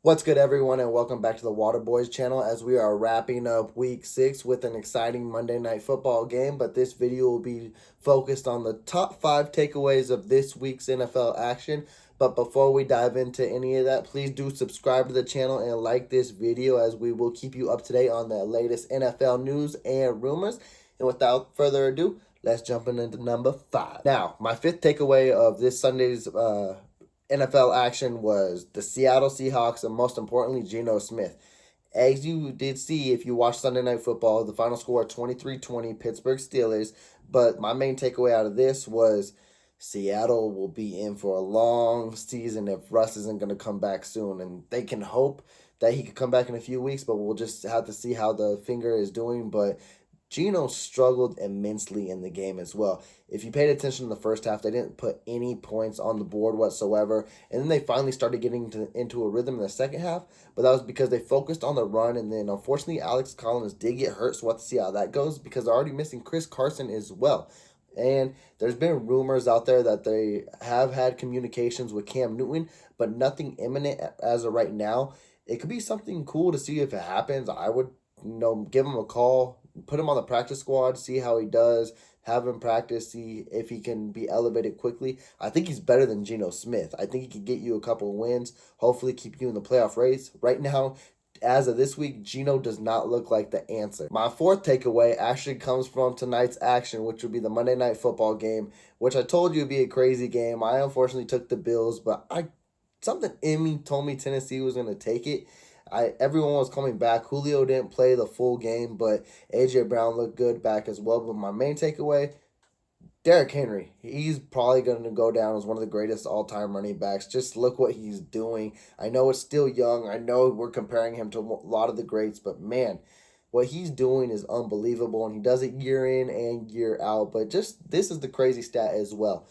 What's good, everyone, and welcome back to the Water Boys channel as we are wrapping up week 6 with an exciting Monday Night Football game. But this video will be focused on the top 5 takeaways of this week's NFL action. But before we dive into any of that, please do subscribe to the channel and like this video as we will keep you up to date on the latest NFL news and rumors. And without further ado, let's jump into number 5. Now, my 5th takeaway of this Sunday's NFL action was the Seattle Seahawks and, most importantly, Geno Smith. As you did see if you watched Sunday Night Football, the final score 23-20 Pittsburgh Steelers. But my main takeaway out of this was Seattle will be in for a long season if Russ isn't going to come back soon. And they can hope that he could come back in a few weeks, but we'll just have to see how the finger is doing. But Geno struggled immensely in the game as well. If you paid attention in the first half, they didn't put any points on the board whatsoever. And then they finally started getting into a rhythm in the second half. But that was because they focused on the run. And then, unfortunately, Alex Collins did get hurt. So we'll have to see how that goes because they're already missing Chris Carson as well. And there's been rumors out there that they have had communications with Cam Newton, but nothing imminent as of right now. It could be something cool to see if it happens. I would, give him a call, put him on the practice squad, see how he does, have him practice, see if he can be elevated quickly. I think he's better than Geno Smith. I think he could get you a couple of wins, hopefully keep you in the playoff race. Right now, as of this week, Geno does not look like the answer. My 4th takeaway actually comes from tonight's action, which would be the Monday Night Football game, which I told you would be a crazy game. I unfortunately took the Bills, but something in me told me Tennessee was going to take it. Everyone was coming back. Julio didn't play the full game, but A.J. Brown looked good back as well. But my main takeaway, Derrick Henry. He's probably going to go down as one of the greatest all-time running backs. Just look what he's doing. I know it's still young. I know we're comparing him to a lot of the greats, but man, what he's doing is unbelievable, and he does it year in and year out. But just this is the crazy stat as well.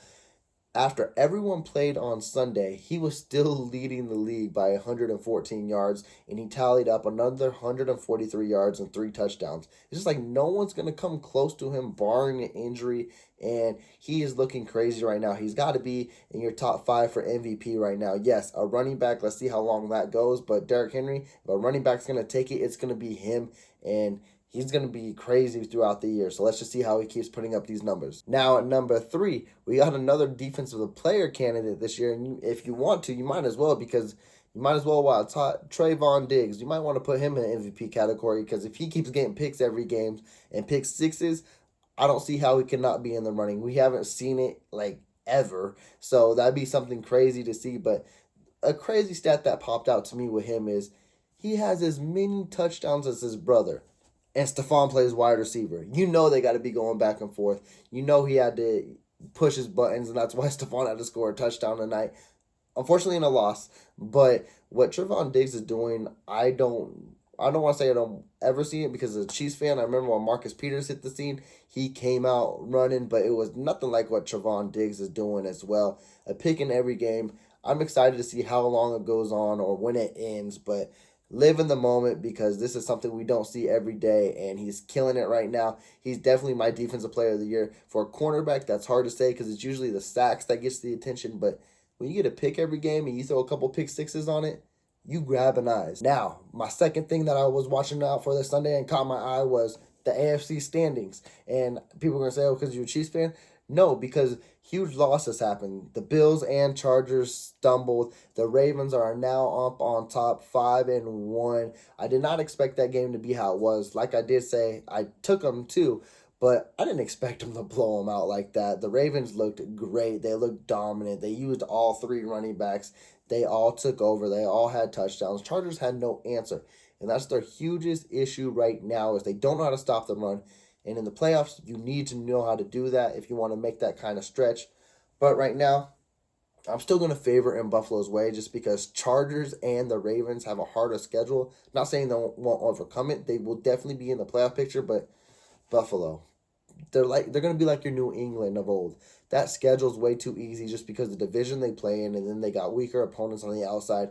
After everyone played on Sunday, he was still leading the league by 114 yards, and he tallied up another 143 yards and 3 touchdowns. It's just like no one's going to come close to him, barring an injury, and he is looking crazy right now. He's got to be in your top 5 for MVP right now. Yes, a running back, let's see how long that goes, but Derrick Henry, if a running back's going to take it, it's going to be him, and he's going to be crazy throughout the year. So let's just see how he keeps putting up these numbers. Now, at number 3, we got another defensive player candidate this year. And if you want to, you might as well, because you might as well Trayvon Diggs. You might want to put him in the MVP category because if he keeps getting picks every game and pick sixes, I don't see how he cannot be in the running. We haven't seen it like ever. So that'd be something crazy to see. But a crazy stat that popped out to me with him is he has as many touchdowns as his brother. And Stephon plays wide receiver. You know they got to be going back and forth. You know he had to push his buttons, and that's why Stephon had to score a touchdown tonight. Unfortunately, in a loss. But what Trevon Diggs is doing, I don't want to say I don't ever see it because as a Chiefs fan, I remember when Marcus Peters hit the scene, he came out running, but it was nothing like what Trevon Diggs is doing as well. A pick in every game. I'm excited to see how long it goes on or when it ends, but live in the moment because this is something we don't see every day, and he's killing it right now. He's definitely my defensive player of the year. For a cornerback, that's hard to say because it's usually the sacks that gets the attention, but when you get a pick every game and you throw a couple pick sixes on it, you grab an eyes. Now, my second thing that I was watching out for this Sunday and caught my eye was the AFC standings. And people are going to say, oh, because you're a Chiefs fan? No, because huge losses happened. The Bills and Chargers stumbled. The Ravens are now up on top 5-1. I did not expect that game to be how it was. Like I did say, I took them too, but I didn't expect them to blow them out like that. The Ravens looked great. They looked dominant. They used all 3 running backs. They all took over. They all had touchdowns. Chargers had no answer. And that's their hugest issue right now is they don't know how to stop the run. And in the playoffs, you need to know how to do that if you want to make that kind of stretch. But right now, I'm still going to favor in Buffalo's way just because Chargers and the Ravens have a harder schedule. Not saying they won't overcome it. They will definitely be in the playoff picture, but Buffalo, they're going to be like your New England of old. That schedule's way too easy just because the division they play in, and then they got weaker opponents on the outside.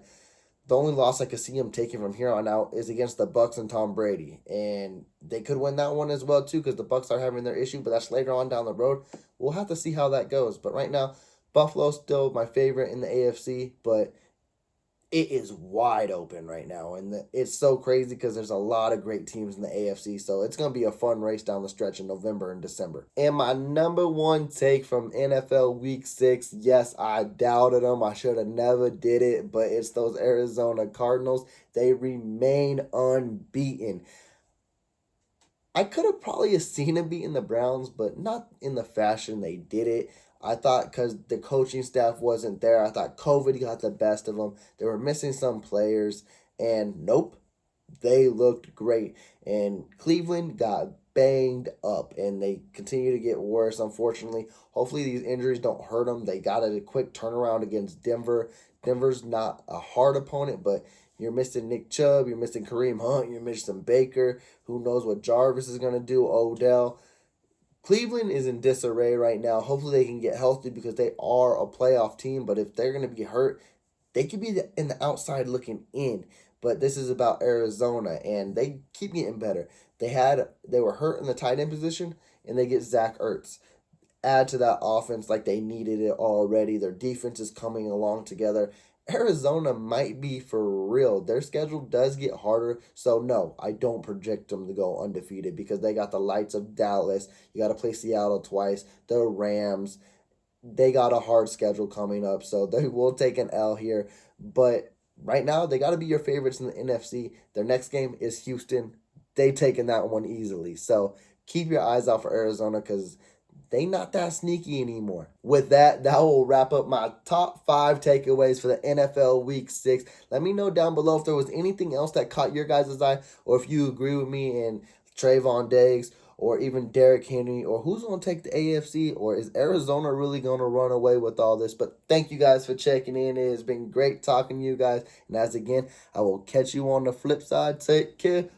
The only loss I could see him taking from here on out is against the Bucks and Tom Brady, and they could win that one as well too because the Bucks are having their issue, but that's later on down the road. We'll have to see how that goes. But right now, Buffalo's still my favorite in the AFC, but it is wide open right now. And it's so crazy because there's a lot of great teams in the AFC. So it's going to be a fun race down the stretch in November and December. And my number one take from NFL Week 6, yes, I doubted them. I should have never did it, but it's those Arizona Cardinals. They remain unbeaten. I could have probably seen them beating the Browns, but not in the fashion they did it. I thought because the coaching staff wasn't there, I thought COVID got the best of them. They were missing some players, and nope, they looked great. And Cleveland got banged up, and they continue to get worse, unfortunately. Hopefully, these injuries don't hurt them. They got a quick turnaround against Denver. Denver's not a hard opponent, but you're missing Nick Chubb, you're missing Kareem Hunt, you're missing Baker. Who knows what Jarvis is going to do, Odell. Cleveland is in disarray right now. Hopefully they can get healthy because they are a playoff team, but if they're going to be hurt, they could be in the outside looking in. But this is about Arizona, and they keep getting better. They were hurt in the tight end position, and they get Zach Ertz. Add to that offense like they needed it already. Their defense is coming along together. Arizona might be for real. Their schedule does get harder. So, no, I don't project them to go undefeated because they got the lights of Dallas. You got to play Seattle twice. The Rams. They got a hard schedule coming up. So, they will take an L here. But right now, they got to be your favorites in the NFC. Their next game is Houston. They taking that one easily. So, keep your eyes out for Arizona because they not that sneaky anymore. With that, that will wrap up my top 5 takeaways for the NFL Week 6. Let me know down below if there was anything else that caught your guys' eye, or if you agree with me and Trayvon Diggs, or even Derrick Henry, or who's going to take the AFC, or is Arizona really going to run away with all this? But thank you guys for checking in. It has been great talking to you guys. And as again, I will catch you on the flip side. Take care.